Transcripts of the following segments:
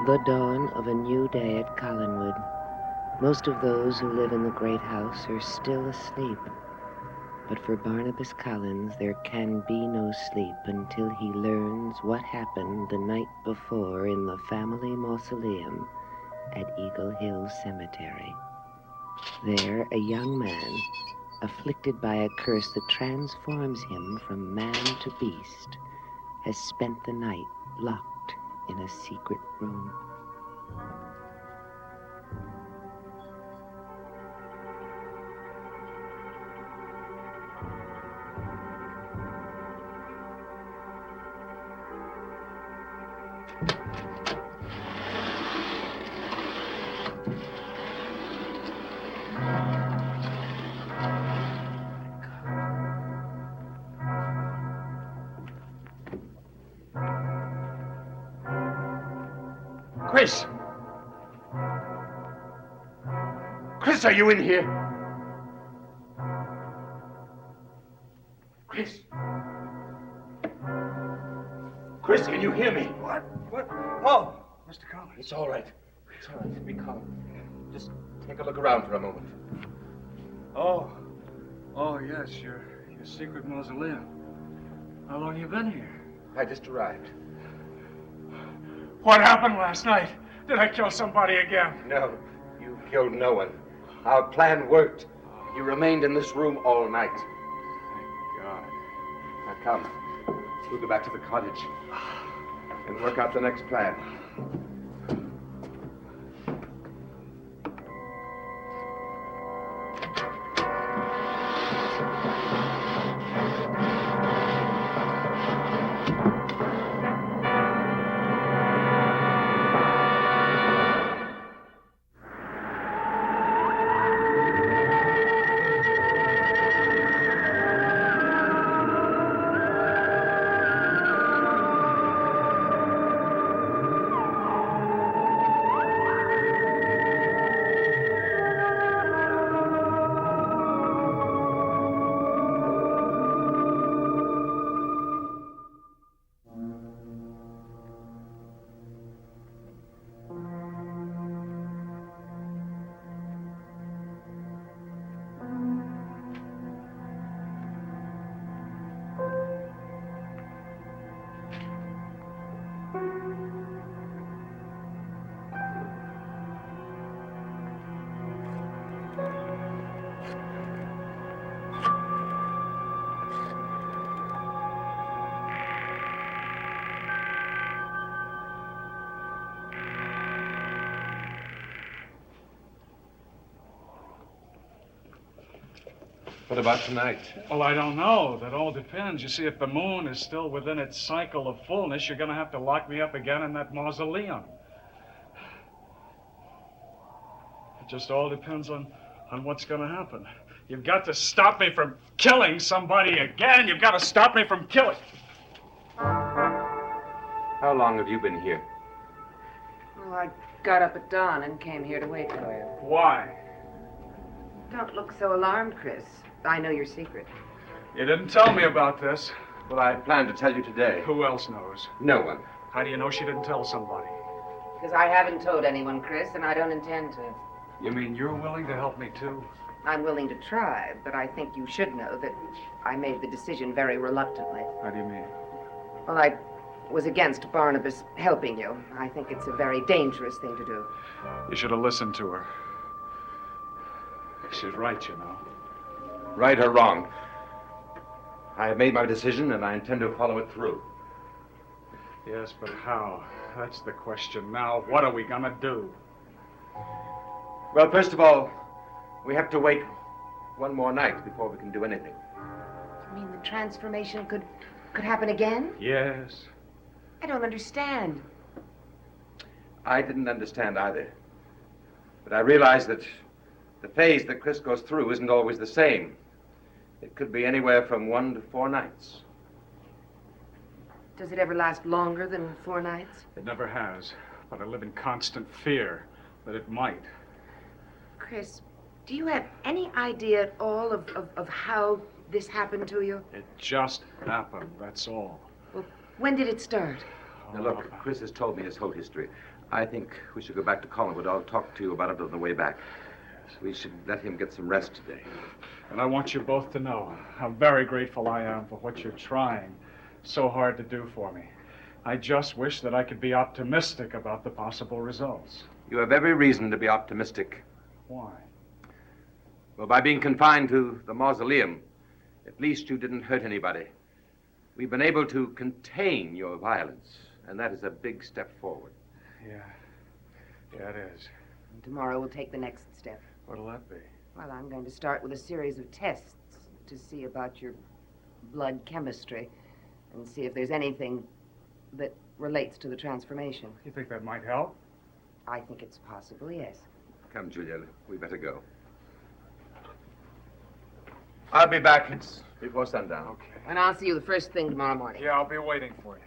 The dawn of a new day at Collinwood. Most of those who live in the great house are still asleep. But for Barnabas Collins, there can be no sleep until he learns what happened the night before in the family mausoleum at Eagle Hill Cemetery. There, a young man, afflicted by a curse that transforms him from man to beast, has spent the night locked in a secret room. Chris! Chris, are you in here? Chris? Chris, can you hear me? What? Oh, Mr. Collins. It's all right. It's all right. Be calm. Just take a look around for a moment. Oh, yes, your secret mausoleum. How long you been here? I just arrived. What happened last night? Did I kill somebody again? No, you killed no one. Our plan worked. You remained in this room all night. Thank God. Now come. We'll go back to the cottage and work out the next plan. What about tonight? Well, I don't know. That all depends. You see, if the moon is still within its cycle of fullness, you're going to have to lock me up again in that mausoleum. It just all depends on what's going to happen. You've got to stop me from killing somebody again. You've got to stop me from killing. How long have you been here? Well, I got up at dawn and came here to wait for you. Why? Don't look so alarmed, Chris. I know your secret. You didn't tell me about this. Well, I planned to tell you today. Who else knows? No one. How do you know she didn't tell somebody? Because I haven't told anyone, Chris, and I don't intend to. You mean you're willing to help me, too? I'm willing to try, but I think you should know that I made the decision very reluctantly. How do you mean? Well, I was against Barnabas helping you. I think it's a very dangerous thing to do. You should have listened to her. She's right, you know. Right or wrong, I have made my decision and I intend to follow it through. Yes, but how? That's the question now. What are we gonna do? Well, first of all, we have to wait one more night before we can do anything. You mean the transformation could happen again? Yes. I don't understand. I didn't understand either. But I realized that the phase that Chris goes through isn't always the same. It could be anywhere from 1 to 4 nights. Does it ever last longer than 4 nights? It never has, but I live in constant fear that it might. Chris, do you have any idea at all of how this happened to you? It just happened, that's all. Well, when did it start? Now look, Chris has told me his whole history. I think we should go back to Collinwood. I'll talk to you about it on the way back. We should let him get some rest today. And I want you both to know how very grateful I am for what you're trying so hard to do for me. I just wish that I could be optimistic about the possible results. You have every reason to be optimistic. Why? Well, by being confined to the mausoleum, at least you didn't hurt anybody. We've been able to contain your violence, and that is a big step forward. Yeah. Yeah, it is. And tomorrow we'll take the next step. What'll that be? Well, I'm going to start with a series of tests to see about your blood chemistry and see if there's anything that relates to the transformation. You think that might help? I think it's possible, yes. Come, Julia, we better go. I'll be back. It's before sundown. Okay. And I'll see you the first thing tomorrow morning. Yeah, I'll be waiting for you.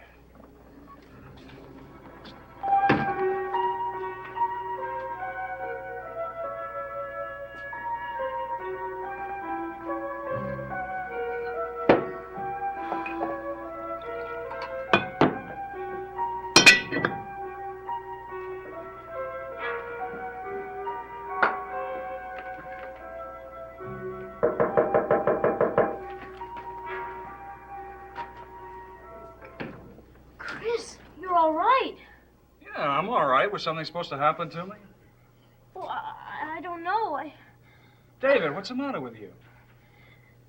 Chris, you're all right. Yeah, I'm all right. Was something supposed to happen to me? Well, I don't know. David, what's the matter with you?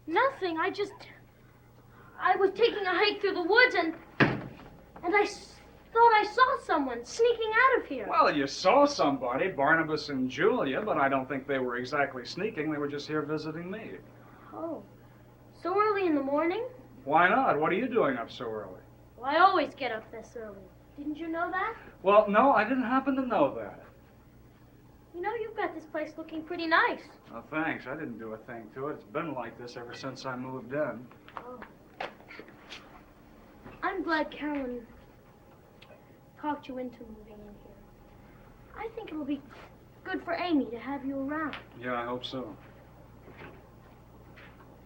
Nothing. I was taking a hike through the woods and I thought I saw someone sneaking out of here. Well, you saw somebody, Barnabas and Julia, but I don't think they were exactly sneaking. They were just here visiting me. Oh, so early in the morning? Why not? What are you doing up so early? Well, I always get up this early. Didn't you know that? Well, no, I didn't happen to know that. You know, you've got this place looking pretty nice. Oh, thanks. I didn't do a thing to it. It's been like this ever since I moved in. Oh. I'm glad Carolyn talked you into moving in here. I think it'll be good for Amy to have you around. Yeah, I hope so.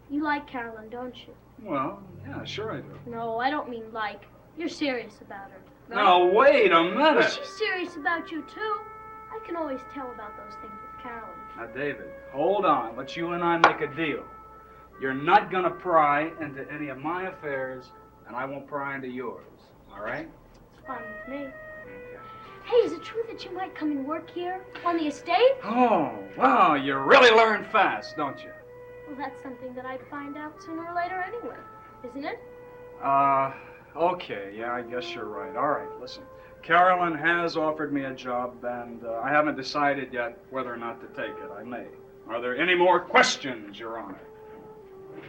You like Carolyn, don't you? Well, yeah, sure I do. No, I don't mean like. You're serious about her. right? Now, wait a Well, minute. she's serious about you, too. I can always tell about those things with Carolyn. Now, David, hold on. Let's you and I make a deal. You're not going to pry into any of my affairs, and I won't pry into yours. All right? It's fine with me. Hey, is it true that you might come and work here on the estate? Oh, wow. You really learn fast, don't you? Well, that's something that I'd find out sooner or later anyway, isn't it? Okay. Yeah, I guess you're right. All right, listen. Carolyn has offered me a job, and I haven't decided yet whether or not to take it. I may. Are there any more questions, Your Honor?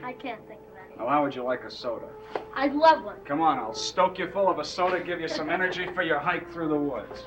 I can't think of any. Well, how would you like a soda? I'd love one. Come on, I'll stoke you full of a soda, give you some energy for your hike through the woods.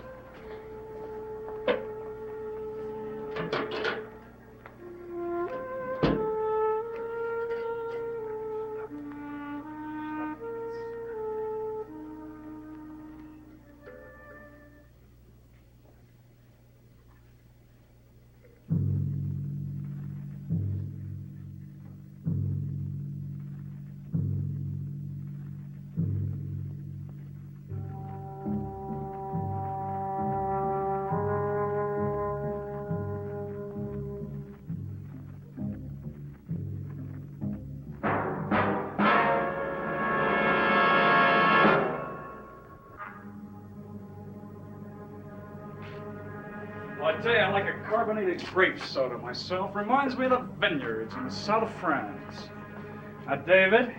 Well, I tell you, I like a carbonated grape soda myself. Reminds me of the vineyards in the south of France. Now, David,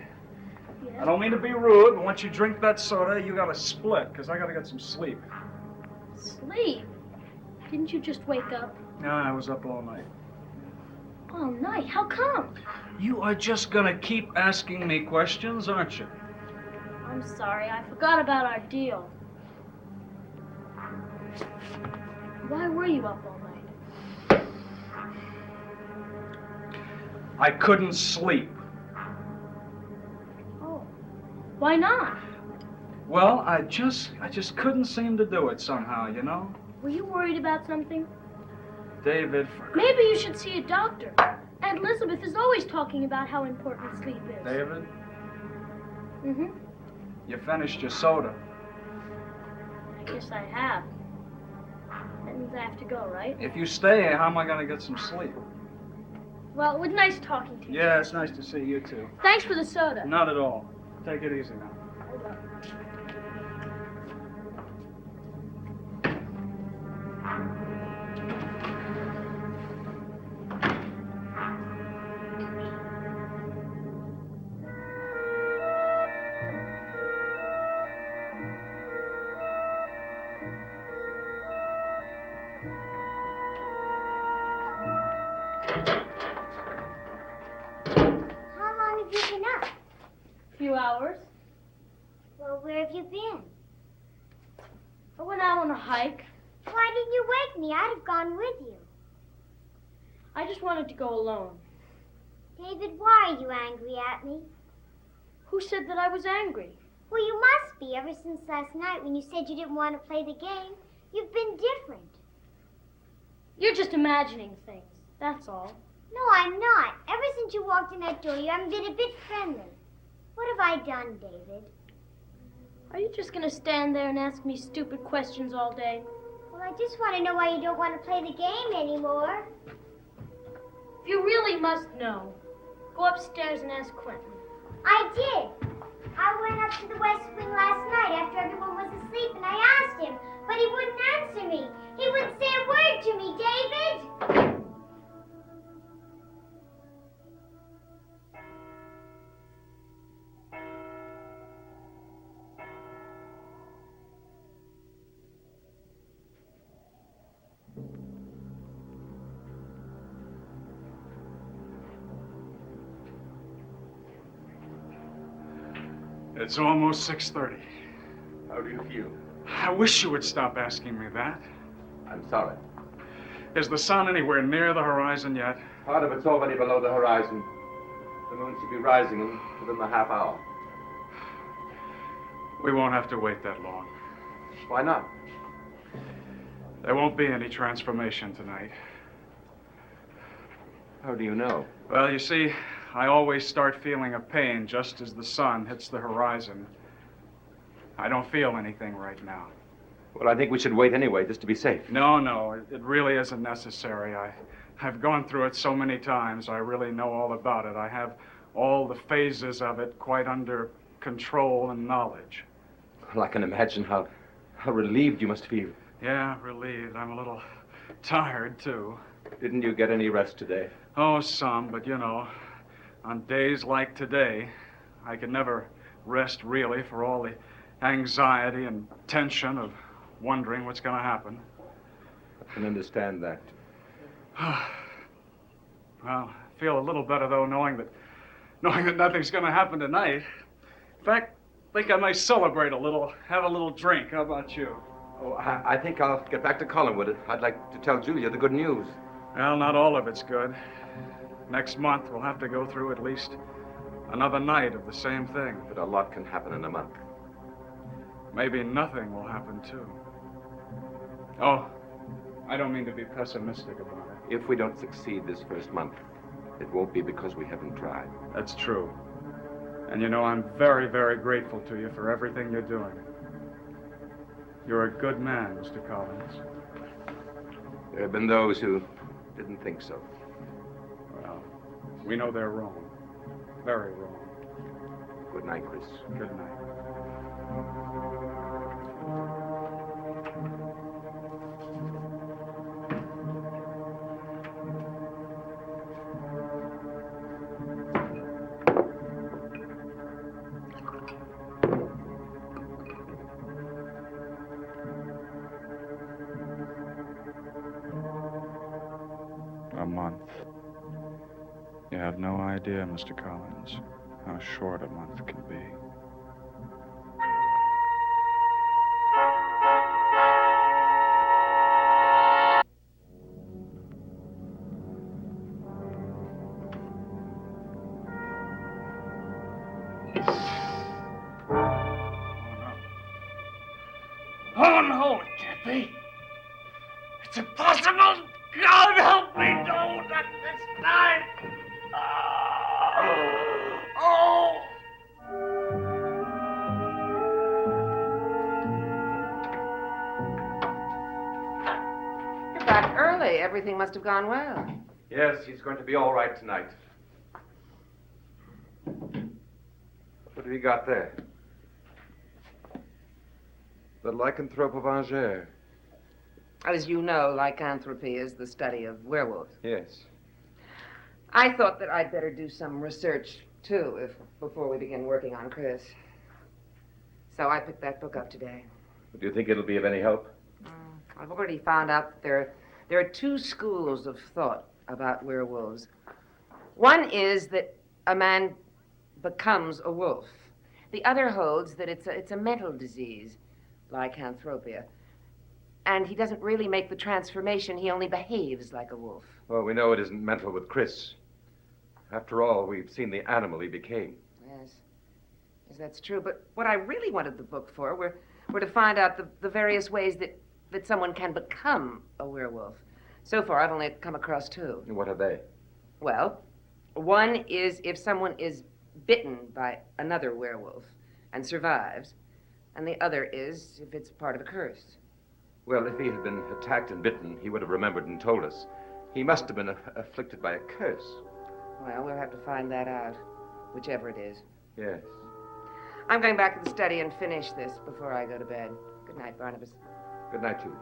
I don't mean to be rude, but once you drink that soda, you gotta split, because I gotta get some sleep. Sleep? Didn't you just wake up? No, I was up all night. All night? How come? You are just gonna keep asking me questions, aren't you? I'm sorry, I forgot about our deal. Why were you up all night? I couldn't sleep. Oh, why not? Well, I just couldn't seem to do it somehow, you know? Were you worried about something? David, Maybe you should see a doctor. Aunt Elizabeth is always talking about how important sleep is. David, Mm-hmm. you finished your soda. I guess I have. That means I have to go, right? If you stay, how am I going to get some sleep? Well, it was nice talking to you. Yeah, it's nice to see you, too. Thanks for the soda. Not at all. Take it easy now. Hold up. How long have you been up? Few hours. Well, where have you been? I went out on a hike. Why didn't you wake me? I'd have gone with you. I just wanted to go alone. David, why are you angry at me? Who said that I was angry? Well, you must be. Ever since last night when you said you didn't want to play the game, you've been different. You're just imagining things. That's all. No, I'm not. Ever since you walked in that door, you haven't been a bit friendly. What have I done, David? Are you just gonna stand there and ask me stupid questions all day? Well, I just want to know why you don't want to play the game anymore. If you really must know, go upstairs and ask Quentin. I did. I went up to the West Wing last night after everyone was asleep, and I asked him, but he wouldn't answer me. He wouldn't say a word to me, David. It's almost 6:30. How do you feel? I wish you would stop asking me that. I'm sorry. Is the sun anywhere near the horizon yet? Part of it's already below the horizon. The moon should be rising within a half hour. We won't have to wait that long. Why not? There won't be any transformation tonight. How do you know? Well, you see, I always start feeling a pain just as the sun hits the horizon. I don't feel anything right now. Well, I think we should wait anyway, just to be safe. No, it really isn't necessary. I've gone through it so many times, I really know all about it. I have all the phases of it quite under control and knowledge. Well, I can imagine how relieved you must feel. Yeah, relieved. I'm a little tired, too. Didn't you get any rest today? Oh, some, but you know, on days like today, I can never rest really for all the anxiety and tension of wondering what's going to happen. I can understand that. Well, I feel a little better, though, knowing that nothing's going to happen tonight. In fact, I think I might celebrate a little, have a little drink. How about you? Oh, I think I'll get back to Collinwood. I'd like to tell Julia the good news. Well, not all of it's good. Next month, we'll have to go through at least another night of the same thing. But a lot can happen in a month. Maybe nothing will happen, too. Oh, I don't mean to be pessimistic about it. If we don't succeed this first month, it won't be because we haven't tried. That's true. And you know, I'm very, very grateful to you for everything you're doing. You're a good man, Mr. Collins. There have been those who didn't think so. Well, we know they're wrong. Very wrong. Good night, Chris. Good night. A month. You have no idea, Mr. Collins, how short a month can be. Oh, no, it can't be. It's impossible. God help me, no, not this time. Oh. Golly, everything must have gone well. Yes, he's going to be all right tonight. What have you got there? The Lycanthrope of Angers. As you know, lycanthropy is the study of werewolves. Yes. I thought that I'd better do some research, too, before we begin working on Chris. So I picked that book up today. Do you think it'll be of any help? I've already found out that there are two schools of thought about werewolves. One is that a man becomes a wolf. The other holds that it's a mental disease, lycanthropia. And he doesn't really make the transformation, he only behaves like a wolf. Well, we know it isn't mental with Chris. After all, we've seen the animal he became. Yes, that's true. But what I really wanted the book for were to find out the various ways that someone can become a werewolf. So far, I've only come across two. And what are they? Well, one is if someone is bitten by another werewolf and survives, and the other is if it's part of a curse. Well, if he had been attacked and bitten, he would have remembered and told us. He must have been afflicted by a curse. Well, we'll have to find that out, whichever it is. Yes. I'm going back to the study and finish this before I go to bed. Good night, Barnabas. Good night, Julia.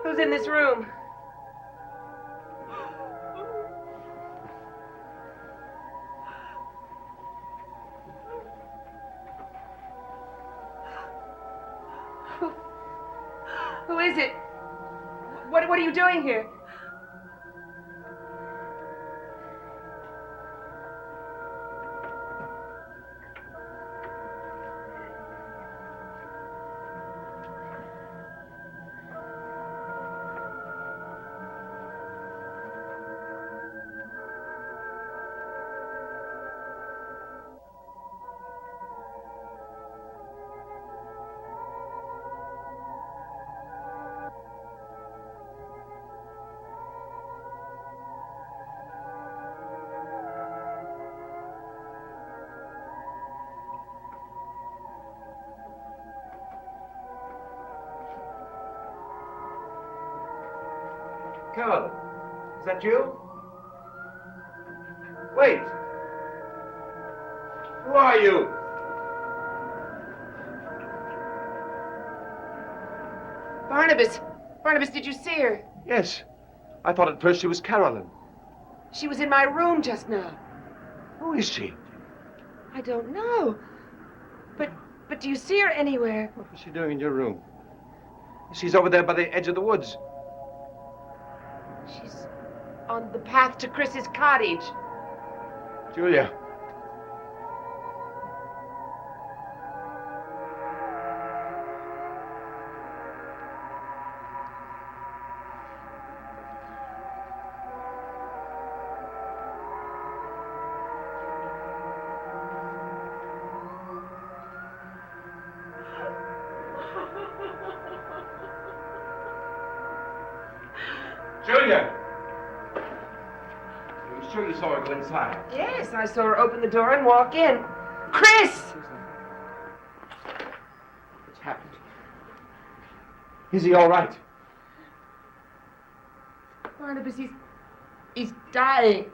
Who's in this room? Who is it? What are you doing here? Carolyn, is that you? Wait. Who are you? Barnabas, did you see her? Yes. I thought at first she was Carolyn. She was in my room just now. Who is she? I don't know. But do you see her anywhere? What was she doing in your room? She's over there by the edge of the woods. She's on the path to Chris's cottage. Julia. Julia! Are you sure you saw her go inside? Yes, I saw her open the door and walk in. Chris! What's happened? Is he all right? Barnabas, he's dying.